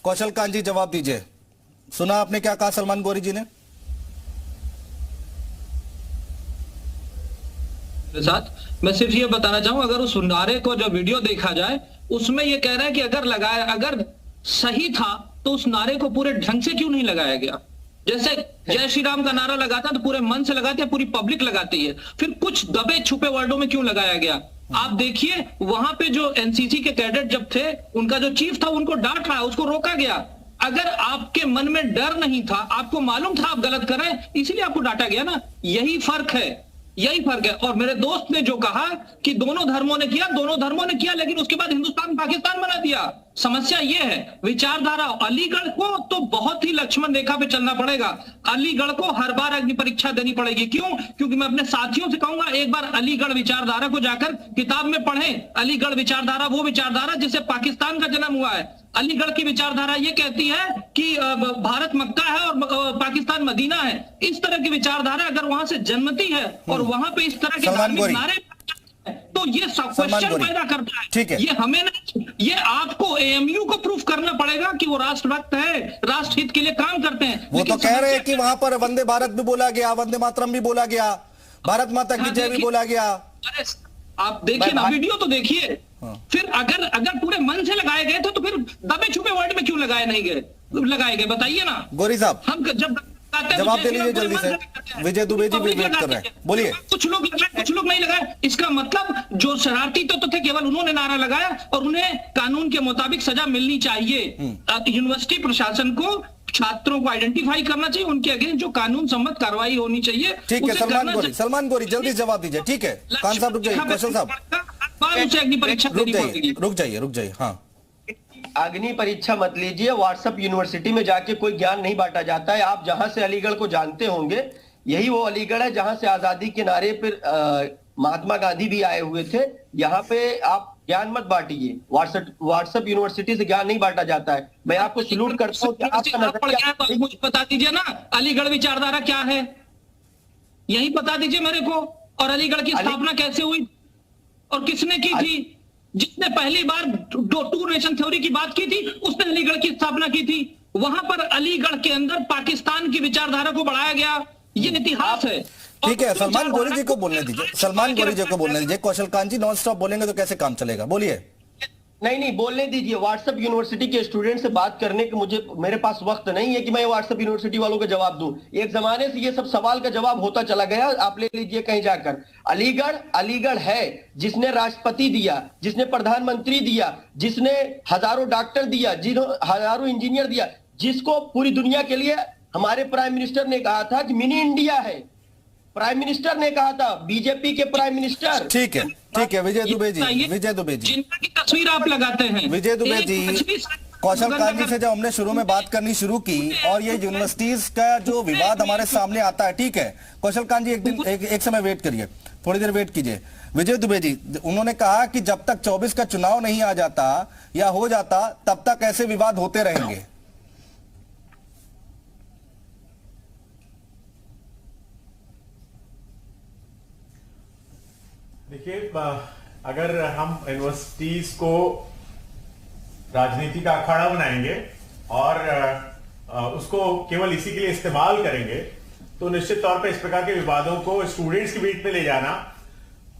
कौशल कांत जी जवाब दीजिए। सुना आपने क्या कहा सलमान गौरी जी ने? साथ मैं सिर्फ ये बताना चाहूं, अगर उस नारे को जो वीडियो देखा जाए उसमें ये कह रहा है कि अगर सही था तो उस नारे को पूरे ढंग से क्यों नहीं लगाया गया। जैसे जय श्री राम का नारा लगाता तो पूरे मन से लगाते हैं, पूरी पब्लिक लगाती है, फिर कुछ दबे छुपे वर्डों में क्यों लगाया गया। आप देखिए वहां पे जो एनसीसी के कैडेट जब थे, उनका जो चीफ था उनको डांट रहा है, उसको रोका गया। अगर आपके मन में डर नहीं था, आपको मालूम था आप गलत कर रहे हैं, इसलिए आपको डांटा गया ना। यही फर्क है, यही फर्क है। और मेरे दोस्त ने जो कहा कि दोनों धर्मों ने किया, लेकिन उसके बाद हिंदुस्तान पाकिस्तान बना दिया। समस्या यह है विचारधारा। अलीगढ़ को तो बहुत ही लक्ष्मण रेखा पे चलना पड़ेगा। अलीगढ़ को हर बार अग्नि परीक्षा देनी पड़ेगी। क्यों? क्योंकि मैं अपने साथियों से कहूंगा एक बार अलीगढ़ विचारधारा को जाकर किताब में पढ़ें। अलीगढ़ विचारधारा वो विचारधारा जिससे पाकिस्तान का जन्म हुआ है। अलीगढ़ की विचारधारा ये कहती है कि भारत मक्का है और पाकिस्तान मदीना है। इस तरह की विचारधारा अगर वहां से जन्मती है और वहां पे इस तरह के धार्मिक नारे तो ये सब क्वेश्चन पैदा करता है। ठीक है, ये हमें नहीं, ये आपको एएमयू को प्रूफ करना पड़ेगा कि वो राष्ट्रभक्त है, राष्ट्रहित के लिए काम करते हैं। वो तो कह रहे हैं कि वहां पर वंदे भारत भी बोला गया, वंदे मातरम भी बोला गया, भारत माता की जय भी बोला गया। अरे आप देखिए ना, वीडियो तो देखिए। फिर अगर पूरे मन से लगाए गए थे तो फिर दबे छुपे वर्ड में क्यों लगाए गए बताइए ना गौरी साहब। हम जब जवाब दे लीजिए जल्दी से, विजय दुबे जी भी वेट कर रहे हैं, बोलिए। कुछ लोग नहीं लगाए, इसका मतलब जो शरारती तो थे केवल उन्होंने नारा लगाया और उन्हें कानून के मुताबिक सजा मिलनी चाहिए। यूनिवर्सिटी प्रशासन को छात्रों को आइडेंटिफाई करना चाहिए, उनके अगेंस्ट जो कानून सम्मत कार्रवाई होनी चाहिए। ठीक है सलमान गौरी जल्दी जवाब दीजिए। ठीक है खान साहब रुक जाइए, कौशल साहब अग्नि परीक्षा रुक जाइए। हाँ, अग्नि परीक्षा मत लीजिए। व्हाट्सएप यूनिवर्सिटी में जाके कोई ज्ञान नहीं बांटा जाता है। आप जहां से अलीगढ़ को जानते होंगे, यही वो अलीगढ़ है जहां से आजादी के नारे पर महात्मा गांधी भी आए हुए थे। यहाँ पे आप ज्ञान मत बांटिए। व्हाट्सएप यूनिवर्सिटी से ज्ञान नहीं बांटा जाता है। मैं आपको सैल्यूट करता हूँ कि आपका मुझे बता दीजिए ना, अलीगढ़ विचारधारा क्या है, यही बता दीजिए मेरे को। और अलीगढ़ की स्थापना कैसे हुई और किसने की थी? जिसने पहली बार टू नेशन थ्योरी की बात की थी उसने अलीगढ़ की स्थापना की थी। वहां पर अलीगढ़ के अंदर पाकिस्तान की विचारधारा को बढ़ाया गया। ये इतिहास है। ठीक है, सलमान गौरी जी को बोलने दीजिए। कौशल कांत जी नॉन स्टॉप बोलेंगे तो कैसे काम चलेगा, बोलिए। नहीं बोलने दीजिए। व्हाट्सएप यूनिवर्सिटी के स्टूडेंट से बात करने के मेरे पास वक्त नहीं है कि मैं व्हाट्सएप यूनिवर्सिटी वालों का जवाब दूं। एक जमाने से ये सब सवाल का जवाब होता चला गया, आप ले लीजिए कहीं जाकर। अलीगढ़ है जिसने राष्ट्रपति दिया, जिसने प्रधानमंत्री दिया, जिसने हजारों डॉक्टर दिया, हजारों इंजीनियर दिया, जिसको पूरी दुनिया के लिए हमारे प्राइम मिनिस्टर ने कहा था कि मिनी इंडिया है। प्राइम मिनिस्टर ने कहा था, बीजेपी के प्राइम मिनिस्टर। ठीक है विजय दुबे जी जिनकी तस्वीर आप लगाते हैं। विजय दुबे जी, कौशल कांत जी से जब हमने शुरू में बात करनी शुरू की और ये यूनिवर्सिटीज का जो विवाद हमारे सामने आता है, ठीक है कौशल कांत जी एक समय वेट करिए, थोड़ी देर वेट कीजिए। विजय दुबे जी, उन्होंने कहा कि जब तक 24 का चुनाव नहीं आ जाता या हो जाता तब तक ऐसे विवाद होते रहेंगे। देखिए, अगर हम यूनिवर्सिटीज को राजनीति का अखाड़ा बनाएंगे और उसको केवल इसी के लिए इस्तेमाल करेंगे तो निश्चित तौर पर इस प्रकार के विवादों को स्टूडेंट्स के बीच में ले जाना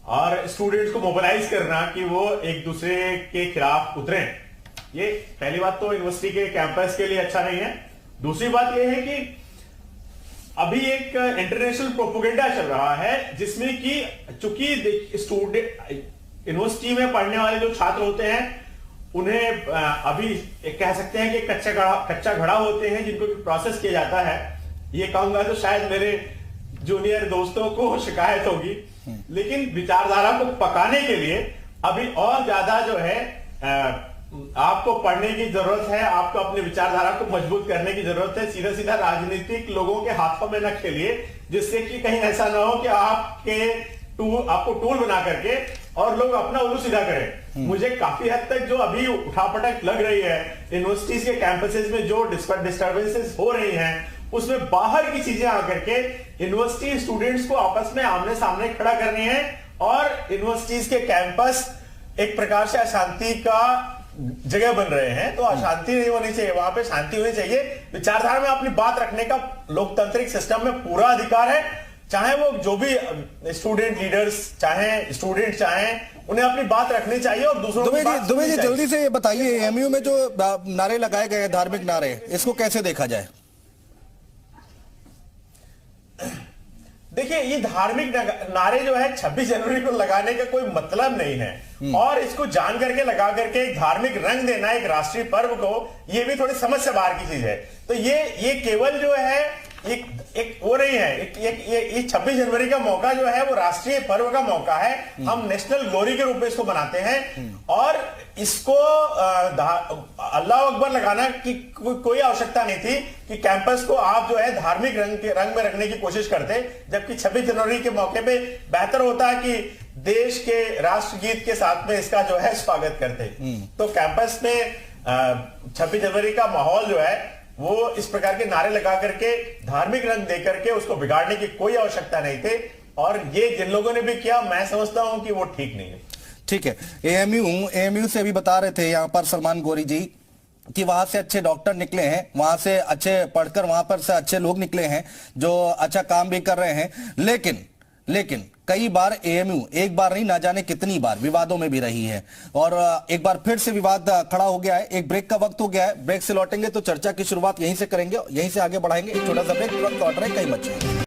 और स्टूडेंट्स को मोबिलाइज करना कि वो एक दूसरे के खिलाफ उतरें, ये पहली बात तो यूनिवर्सिटी के कैंपस के लिए अच्छा नहीं है। दूसरी बात यह है कि अभी एक इंटरनेशनल प्रोपेगेंडा चल रहा है जिसमें कि चूंकि स्टूडेंट यूनिवर्सिटी में पढ़ने वाले जो छात्र होते हैं उन्हें अभी कह सकते हैं कि कच्चा घड़ा होते हैं जिनको प्रोसेस किया जाता है। ये कहूंगा तो शायद मेरे जूनियर दोस्तों को शिकायत होगी, लेकिन विचारधारा को पकाने के लिए अभी और ज्यादा जो है आपको पढ़ने की जरूरत है, आपको अपनी विचारधारा को मजबूत करने की जरूरत है। सीधा राजनीतिक लोगों के हाथों में न खेलिए, जिससे कि कहीं ऐसा ना हो कि आपको टूल बना करके और लोग अपना उल्लू सीधा करें। मुझे काफी हद तक जो अभी उठापटक लग रही है यूनिवर्सिटीज के कैंपसेस में, जो डिस्टर्बेंसेस हो रही हैं, उसमें बाहर की चीजें आकर के यूनिवर्सिटी स्टूडेंट्स को आपस में आमने सामने खड़ा करनी है और यूनिवर्सिटीज के कैंपस एक प्रकार से अशांति का जगह बन रहे हैं, तो अशांति नहीं होनी चाहिए, वहां पे शांति होनी चाहिए। विचारधारा में अपनी बात रखने का लोकतांत्रिक सिस्टम में पूरा अधिकार है, चाहे वो जो भी स्टूडेंट लीडर्स चाहे स्टूडेंट चाहे, उन्हें अपनी बात रखनी चाहिए और दूसरों की बात दुबे जी सुननी चाहिए। जल्दी से ये बताइए, एएमयू में जो नारे लगाए गए हैं, धार्मिक नारे, इसको कैसे देखा जाए? देखिए, ये धार्मिक नारे जो है 26 जनवरी को लगाने का कोई मतलब नहीं है, और इसको जान करके लगा करके एक धार्मिक रंग देना एक राष्ट्रीय पर्व को, ये भी थोड़ी समझ से बाहर की चीज है। तो ये केवल जो है एक वो नहीं है, ये 26 जनवरी का मौका जो है वो राष्ट्रीय पर्व का मौका है, हम नेशनल ग्लोरी के रूप में इसको मनाते हैं, और इसको अल्लाह अकबर लगाना की कोई आवश्यकता नहीं थी कि कैंपस को आप जो है धार्मिक रंग में रखने की कोशिश करते, जबकि 26 जनवरी के मौके पे बेहतर होता है कि देश के राष्ट्रगीत के साथ में इसका जो है स्वागत करते। तो कैंपस में 26 जनवरी का माहौल जो है वो इस प्रकार के नारे लगा करके धार्मिक रंग दे करके उसको बिगाड़ने की कोई आवश्यकता नहीं थी, और ये जिन लोगों ने भी किया, मैं समझता हूं कि वो ठीक नहीं है। ठीक है, एएमयू से अभी बता रहे थे यहाँ पर सलमान गौरी जी कि वहां से अच्छे डॉक्टर निकले हैं, वहां से अच्छे पढ़कर वहां पर से अच्छे लोग निकले हैं जो अच्छा काम भी कर रहे हैं, लेकिन कई बार एएमयू एक बार नहीं ना जाने कितनी बार विवादों में भी रही है, और एक बार फिर से विवाद खड़ा हो गया है। एक ब्रेक का वक्त हो गया है, ब्रेक से लौटेंगे तो चर्चा की शुरुआत यहीं से करेंगे, यहीं से आगे बढ़ाएंगे। एक छोटा सा ब्रेक, तुरंत लौट रहे, कहीं मत जाइए।